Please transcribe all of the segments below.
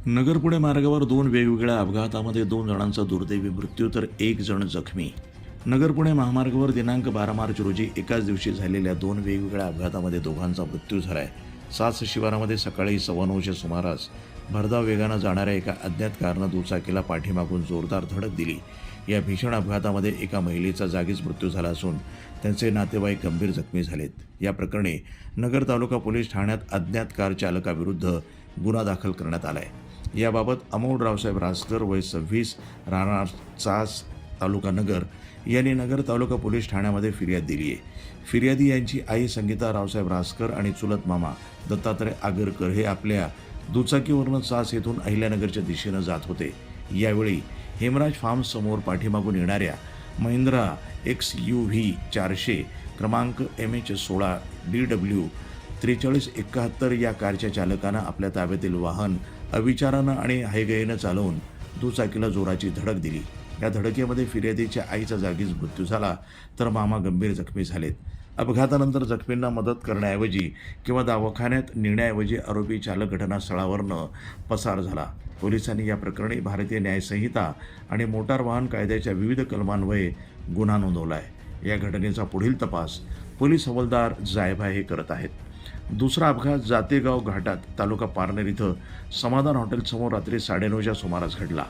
नगर पुणे मार्गावर दोन वेगवेगळ्या अपघातामध्ये 2 जणांचा दुर्दैवी मृत्यू तर 1 जण जखमी. नगर पुणे महामार्गावर दिनांक 12 मार्च रोजी एकाच दिवशी झालेल्या 2 वेगवेगळ्या अपघातामध्ये दोघांचा मृत्यू झालाय. सास शिवारामध्ये सकाळी 9:15च्या सुमारास भरधाव वेगानं जाणाऱ्या एका अज्ञात कारनं दुचाकीला पाठीमागून जोरदार धडक दिली. या भीषण अपघातामध्ये एका महिलेचा जागीच मृत्यू झाला असून त्यांचे नातेवाईक गंभीर जखमी झालेत. या प्रकरणी नगर तालुका पोलीस ठाण्यात अज्ञात कार चालकाविरुद्ध गुन्हा दाखल करण्यात आला आहे. याबाबत अमोल रावसाहेब रासकर वय 26 राहणार चास तालुका नगर यांनी नगर तालुका पोलीस ठाण्यामध्ये फिर्याद दिली आहे. फिर्यादी यांची आई संगीता रावसाहेब रासकर आणि चुलत मामा दत्तात्रय आगरकर हे आपल्या दुचाकीवरनं चास येथून अहिल्यानगरच्या दिशेनं जात होते. यावेळी हेमराज फार्म्स समोर पाठीमागून येणाऱ्या महिंद्रा XUV 400 क्रमांक MH16 DW 4371 या कारच्या चालकानं आपल्या ताब्यातील वाहन अविचारानं आणि हायगेनं चालवून दुचाकीला जोराची धडक दिली. या धडकेमध्ये फिर्यादीच्या आईचा जागीच मृत्यू झाला तर मामा गंभीर जखमी झालेत. अपघातानंतर जखमींना मदत करण्याऐवजी किंवा दवाखान्यात नेण्याऐवजी आरोपी चालक घटनास्थळावरनं पसार झाला. पोलिसांनी या प्रकरणी भारतीय न्यायसंहिता आणि मोटार वाहन कायद्याच्या विविध कलमान्वये गुन्हा नोंदवला आहे. या घटनेचा पुढील तपास पोलीस हवालदार जायभा हे करत आहेत. दुसरा अपघात जातेगाव घाटात तालुका पारनेर इथं समाधान हॉटेलसमोर रात्री 9:30च्या सुमारास घडला.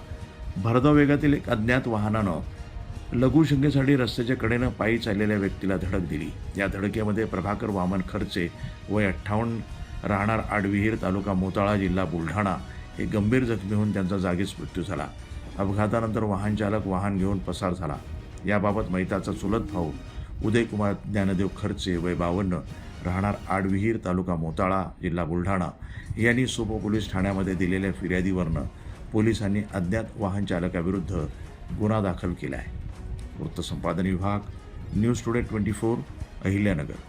भरधाव वेगातील एक अज्ञात वाहनानं लघुशंकेसाठी रस्त्याच्या कडेनं पायी चाललेल्या व्यक्तीला धडक दिली. या धडकेमध्ये प्रभाकर वामन खर्चे वय 58 राहणार आडविहीर तालुका मोताळा जिल्हा बुलढाणा हे गंभीर जखमी होऊन त्यांचा जागीच मृत्यू झाला. अपघातानंतर वाहन चालक वाहन घेऊन पसार झाला. याबाबत मैताचा चुलत भाऊ उदयकुमार ज्ञानदेव खर्चे वय 52 राहणार आडविहीर तालुका मोताळा जिल्हा बुलढाणा यांनी सोपो पोलीस ठाण्यामध्ये दिलेल्या फिर्यादीवरनं पोलिसांनी अज्ञात वाहन चालकाविरुद्ध गुन्हा दाखल केला आहे. वृत्तसंपादन विभाग, न्यूज टुडे 24, अहिल्यानगर.